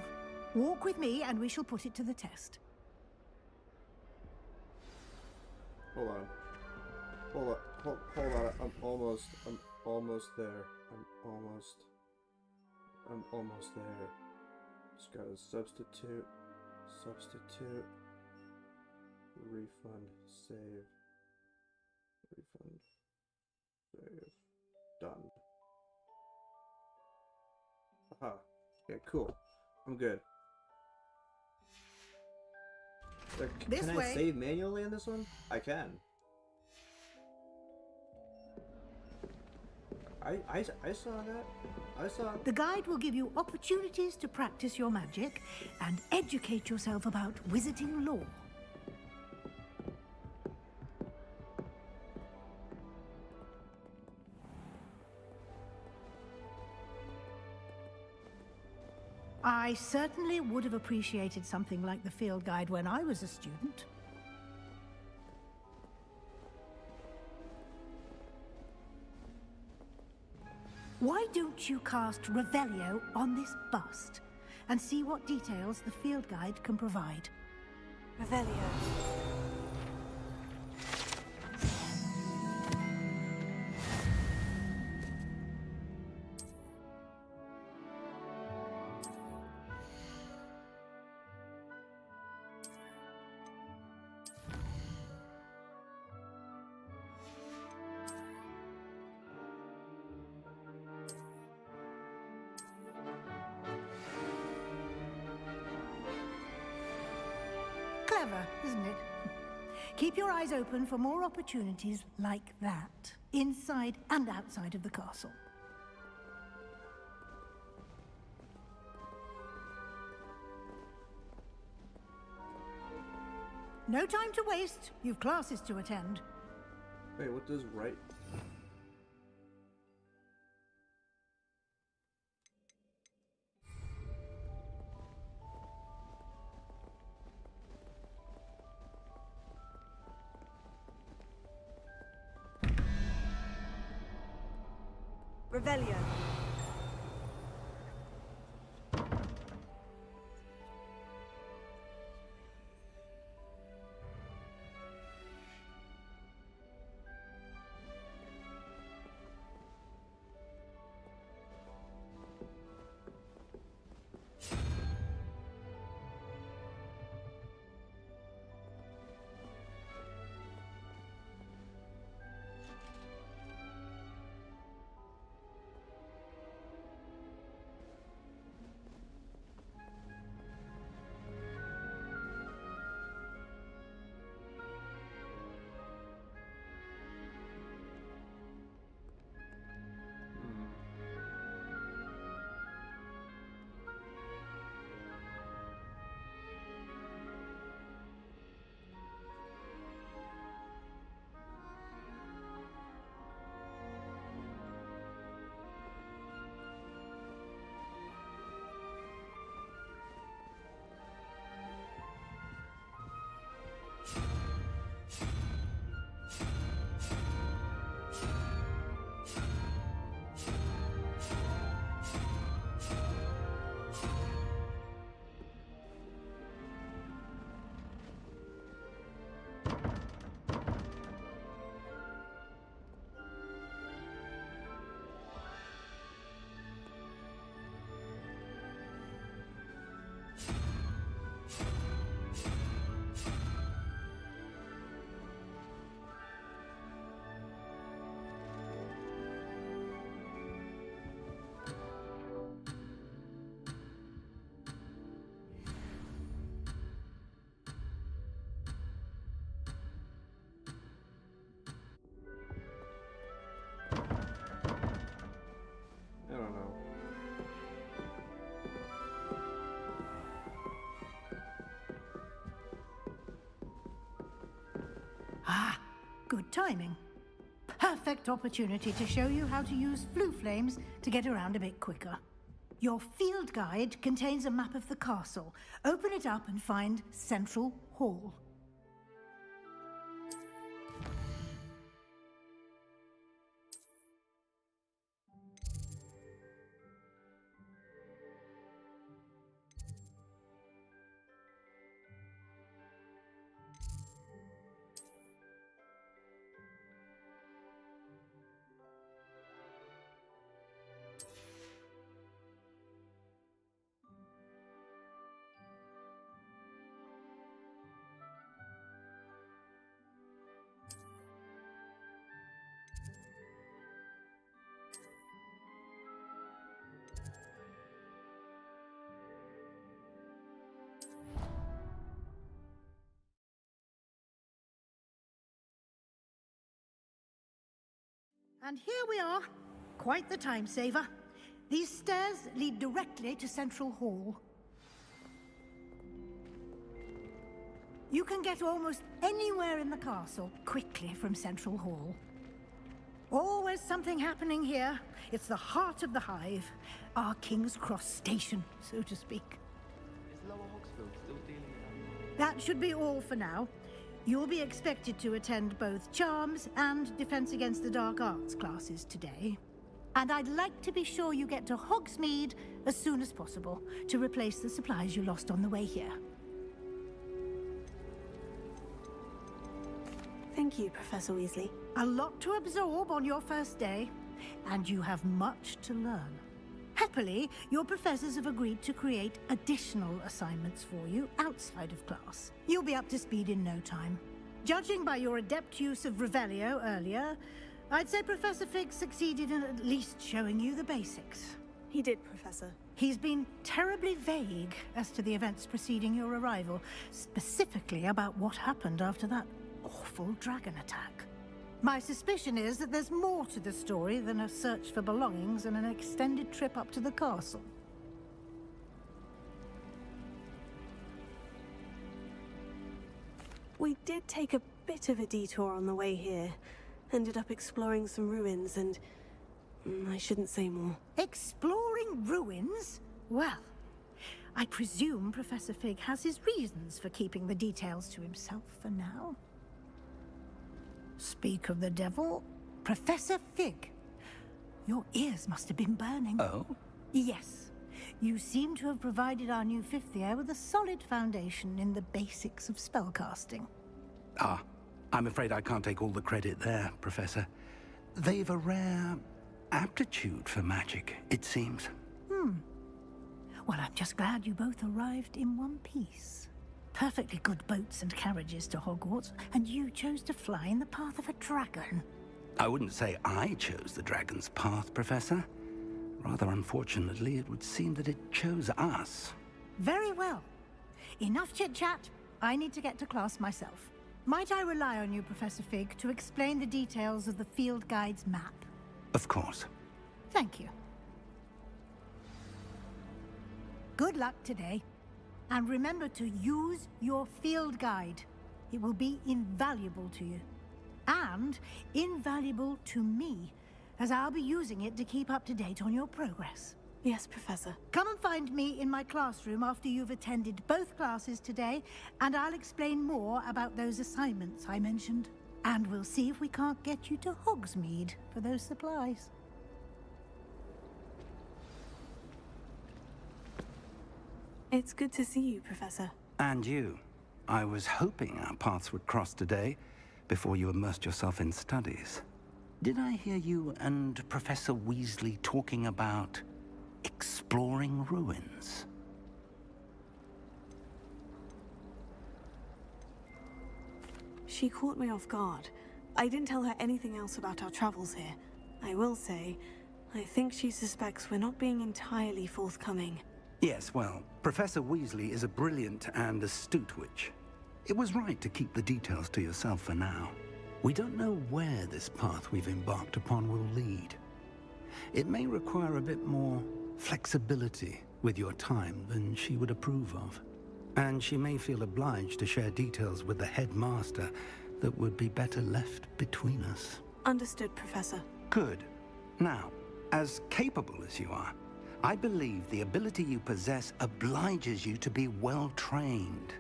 Walk with me and we shall put it to the test. Hold on. Hold on. Hold on. I'm almost there. I'm almost there. Just gotta substitute. Refund. Save. Refund. Save. Done. Aha. Okay, cool. I'm good. This can way. I save manually in this one? I can. I saw that. I saw. The guide will give you opportunities to practice your magic and educate yourself about wizarding lore. I certainly would have appreciated something like the field guide when I was a student. Why don't you cast Revelio on this bust and see what details the field guide can provide? Revelio. Clever, isn't it? Keep your eyes open for more opportunities like that, inside and outside of the castle. No time to waste. You've classes to attend. Wait, what does right? Revelio. I don't know. Ah, good timing. Perfect opportunity to show you how to use flue flames to get around a bit quicker. Your field guide contains a map of the castle. Open it up and find Central Hall. And here we are. Quite the time saver. These stairs lead directly to Central Hall. You can get almost anywhere in the castle quickly from Central Hall. Always something happening here. It's the heart of the Hive. Our King's Cross station, so to speak. Is Lower Hogsfield still dealing with That should be all for now. You'll be expected to attend both Charms and Defense Against the Dark Arts classes today. And I'd like to be sure you get to Hogsmeade as soon as possible to replace the supplies you lost on the way here. Thank you, Professor Weasley. A lot to absorb on your first day, and you have much to learn. Happily, your professors have agreed to create additional assignments for you outside of class. You'll be up to speed in no time. Judging by your adept use of Revelio earlier, I'd say Professor Fig succeeded in at least showing you the basics. He did, Professor. He's been terribly vague as to the events preceding your arrival, specifically about what happened after that awful dragon attack. My suspicion is that there's more to the story than a search for belongings and an extended trip up to the castle. We did take a bit of a detour on the way here. Ended up exploring some ruins and... I shouldn't say more. Exploring ruins? Well, I presume Professor Fig has his reasons for keeping the details to himself for now. Speak of the devil, Professor Fig. Your ears must have been burning. Oh? Yes. You seem to have provided our new fifth year with a solid foundation in the basics of spellcasting. Ah, I'm afraid I can't take all the credit there, Professor. They've a rare aptitude for magic, it seems. Well, I'm just glad you both arrived in one piece. Perfectly good boats and carriages to Hogwarts, and you chose to fly in the path of a dragon. I wouldn't say I chose the dragon's path, Professor. Rather unfortunately, it would seem that it chose us. Very well. Enough chit-chat. I need to get to class myself. Might I rely on you, Professor Fig, to explain the details of the field guide's map? Of course. Thank you. Good luck today. And remember to use your field guide. It will be invaluable to you. And invaluable to me, as I'll be using it to keep up to date on your progress. Yes, Professor. Come and find me in my classroom after you've attended both classes today, and I'll explain more about those assignments I mentioned. And we'll see if we can't get you to Hogsmeade for those supplies. It's good to see you, Professor. And you. I was hoping our paths would cross today, before you immersed yourself in studies. Did I hear you and Professor Weasley talking about exploring ruins? She caught me off guard. I didn't tell her anything else about our travels here. I will say, I think she suspects we're not being entirely forthcoming. Yes, well, Professor Weasley is a brilliant and astute witch. It was right to keep the details to yourself for now. We don't know where this path we've embarked upon will lead. It may require a bit more flexibility with your time than she would approve of. And she may feel obliged to share details with the headmaster that would be better left between us. Understood, Professor. Good. Now, as capable as you are, I believe the ability you possess obliges you to be well-trained.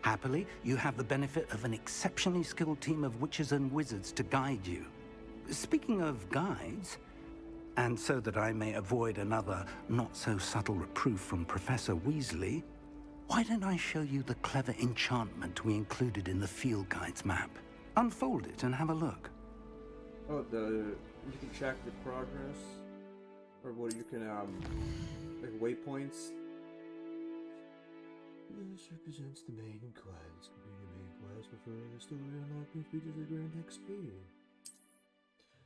Happily, you have the benefit of an exceptionally skilled team of witches and wizards to guide you. Speaking of guides, and so that I may avoid another not-so-subtle reproof from Professor Weasley, why don't I show you the clever enchantment we included in the field guide's map? Unfold it and have a look. Oh, you can track the progress? Or what, you can, like waypoints? This represents the main quest. Complete the main quest before the story unlocking features a grand XP.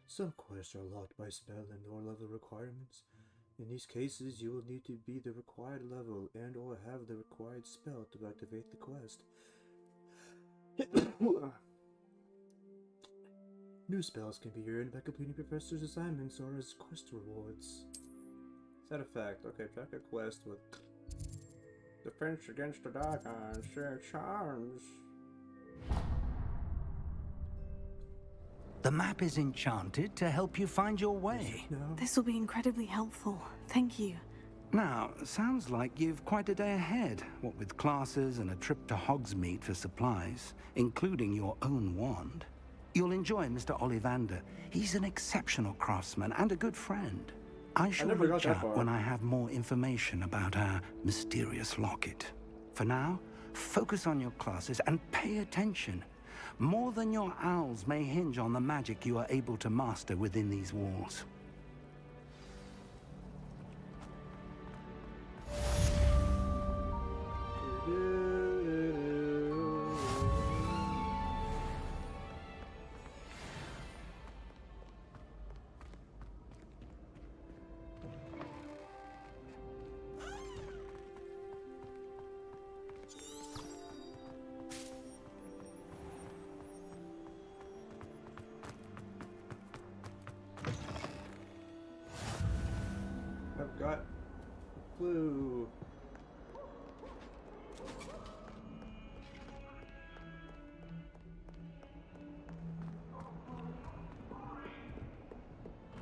Some quests are locked by spell and or level requirements. In these cases, you will need to be the required level and or have the required spell to activate the quest. New spells can be earned by completing professor's assignments or as quest rewards. Side effect. Okay, track a quest with Defense Against the Dark Arts, share charms. The map is enchanted to help you find your way. This will be incredibly helpful. Thank you. Now, sounds like you've quite a day ahead, what with classes and a trip to Hogsmeade for supplies, including your own wand. You'll enjoy Mr. Ollivander. He's an exceptional craftsman and a good friend. I shall reach out when I have more information about our mysterious locket. For now, focus on your classes and pay attention. More than your owls may hinge on the magic you are able to master within these walls. I've got a clue.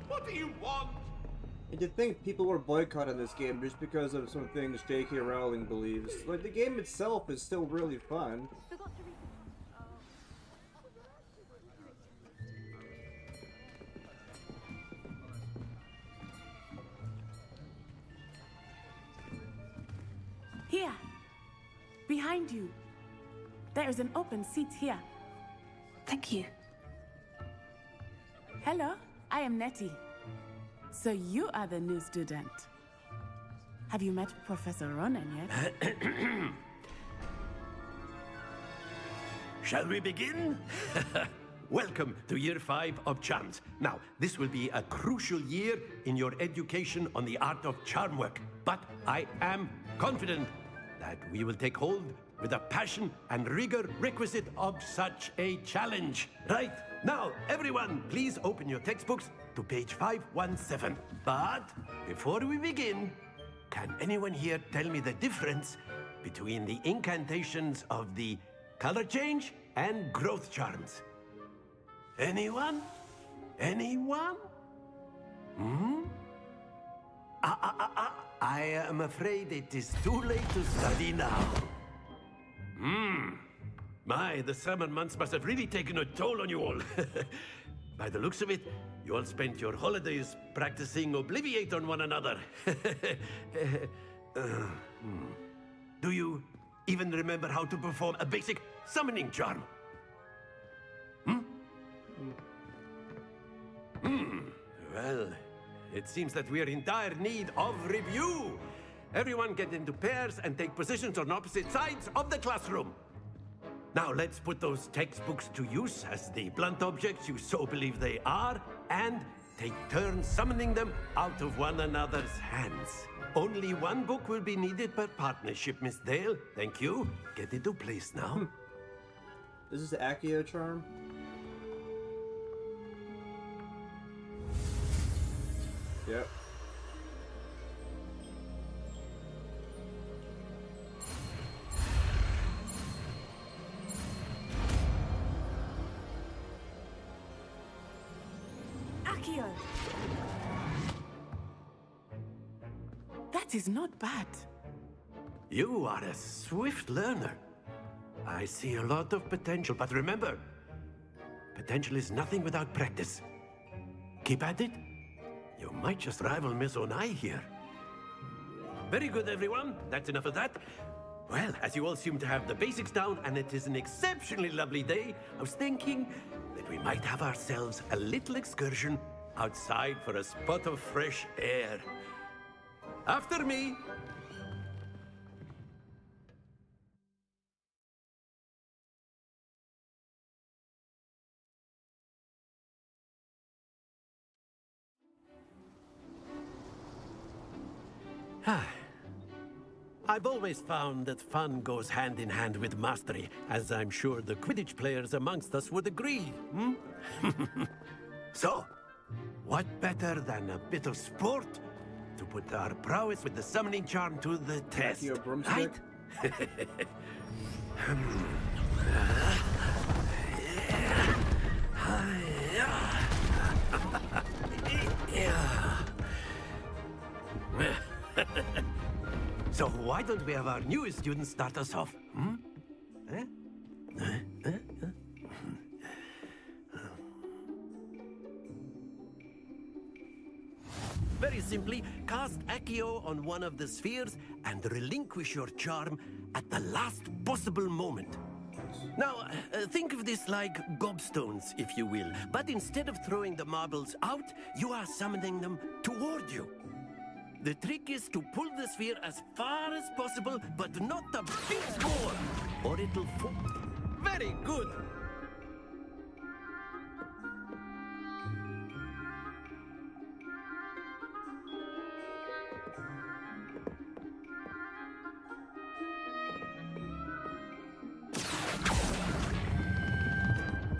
What do you want? And to think people were boycotting this game just because of some things J.K. Rowling believes. Like, the game itself is still really fun. Here. Behind you. There is an open seat here. Thank you. Hello, I am Nettie. So you are the new student. Have you met Professor Ronan yet? Shall we begin? Welcome to Year 5 of Charms. Now, this will be a crucial year in your education on the art of charm work. But I am confident that we will take hold with the passion and rigor requisite of such a challenge. Right, now, everyone, please open your textbooks to page 517. But before we begin, can anyone here tell me the difference between the incantations of the color change and growth charms? Anyone? Anyone? Hmm? I am afraid it is too late to study now. My, the summer months must have really taken a toll on you all. By the looks of it, you all spent your holidays practicing Obliviate on one another. Do you even remember how to perform a basic summoning charm? Well, it seems that we are in dire need of review. Everyone get into pairs and take positions on opposite sides of the classroom. Now let's put those textbooks to use as the blunt objects you so believe they are, and take turns summoning them out of one another's hands. Only one book will be needed per partnership, Miss Dale. Thank you. Get into place now. This is the Accio charm. Yep. Accio! That is not bad. You are a swift learner. I see a lot of potential, but remember, potential is nothing without practice. Keep at it. You might just rival Miss Onai here. Very good, everyone. That's enough of that. Well, as you all seem to have the basics down, and it is an exceptionally lovely day, I was thinking that we might have ourselves a little excursion outside for a spot of fresh air. After me. I've always found that fun goes hand in hand with mastery, as I'm sure the Quidditch players amongst us would agree. So, what better than a bit of sport to put our prowess with the summoning charm to the test, Your broomstick? right? So why don't we have our newest student start us off? Hmm? Eh? Very simply, cast Accio on one of the spheres and relinquish your charm at the last possible moment. Now, think of this like gobstones, if you will. But instead of throwing the marbles out, you are summoning them toward you. The trick is to pull the sphere as far as possible, but not a bit more, or it'll fall. Very good.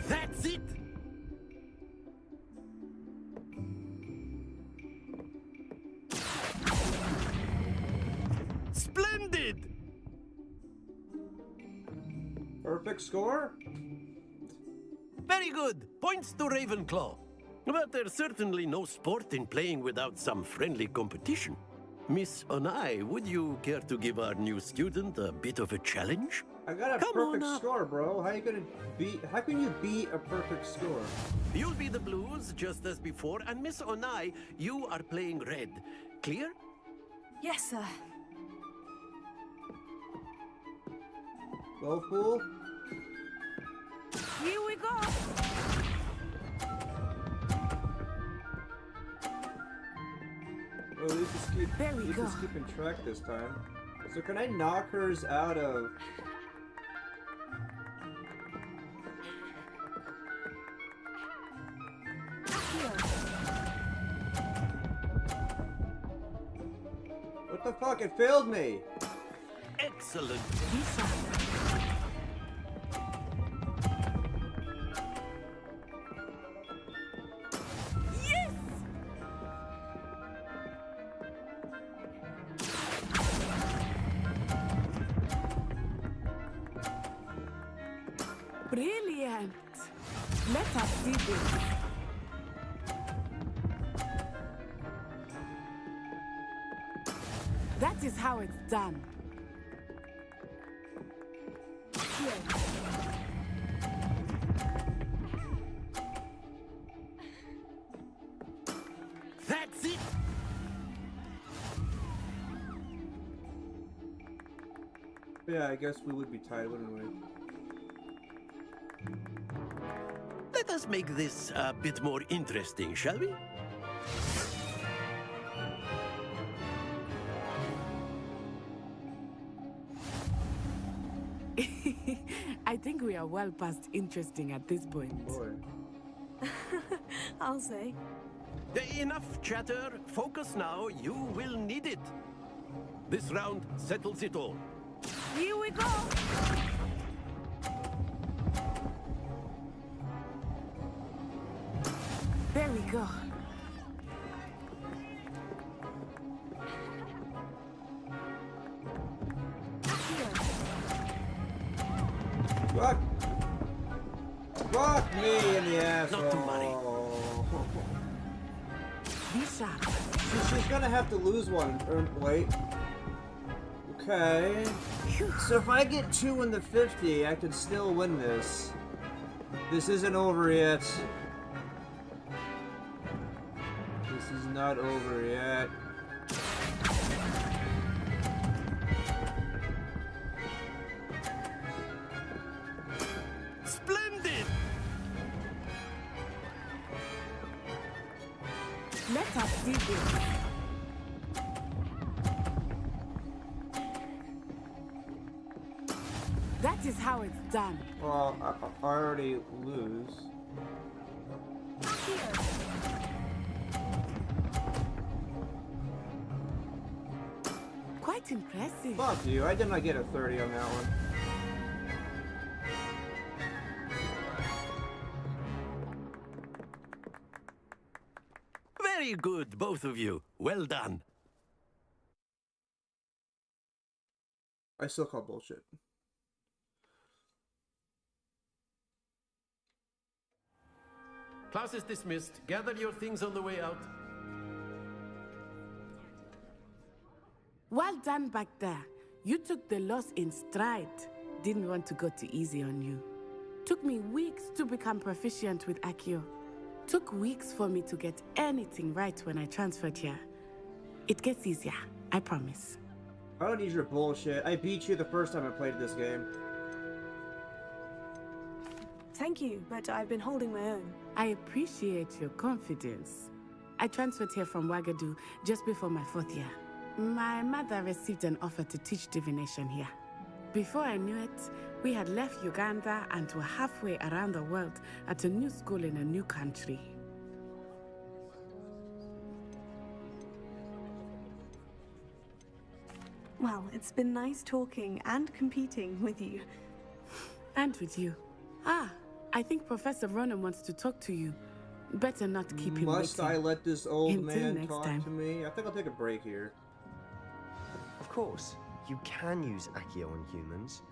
That's it! Splendid! Perfect score? Very good. Points to Ravenclaw. But there's certainly no sport in playing without some friendly competition. Miss Onai, would you care to give our new student a bit of a challenge? I got a Come perfect on up. score, bro. How can you beat a perfect score? You'll be the blues, just as before, and Miss Onai, you are playing red. Clear? Yes, sir. Go, fool. Here we go. Well, at least it's keeping track this time. So can I knock hers out of... What the fuck? It failed me! Excellent. Yes! Brilliant. Let us see this. That is how it's done. That's it! Yeah, I guess we would be tied, wouldn't we? Let us make this a bit more interesting, shall we? I think we are well past interesting at this point. Boy. I'll say. Enough chatter. Focus now. You will need it. This round settles it all. Here we go. There we go. Fuck! Fuck me in the asshole! Not to worry. Be sharp. She's gonna have to lose one. Wait. Okay. So if I get 2 in the 50, I can still win this. This isn't over yet. This is not over yet. Splendid! Let us see this. That is how it's done. Well, I already lose. Quite impressive. Fuck you, I did not get a 30 on that one. Very good, both of you. Well done. I still call bullshit. Class is dismissed. Gather your things on the way out. Well done back there. You took the loss in stride. Didn't want to go too easy on you. Took me weeks to become proficient with Accio. Took weeks for me to get anything right when I transferred here. It gets easier, I promise. I don't need your bullshit. I beat you the first time I played this game. Thank you, but I've been holding my own. I appreciate your confidence. I transferred here from Wagadu just before my 4th year. My mother received an offer to teach divination here. Before I knew it, we had left Uganda and were halfway around the world at a new school in a new country. Well, it's been nice talking and competing with you. And with you. Ah, I think Professor Ronan wants to talk to you. Better not keep him waiting. Must I let this old Until man next talk time. to me? I think I'll take a break here. Of course, you can use Accio on humans,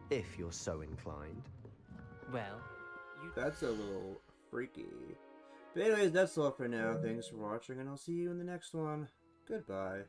if you're so inclined. Well, That's a little freaky. But anyways, that's all for now. Thanks for watching, and I'll see you in the next one. Goodbye.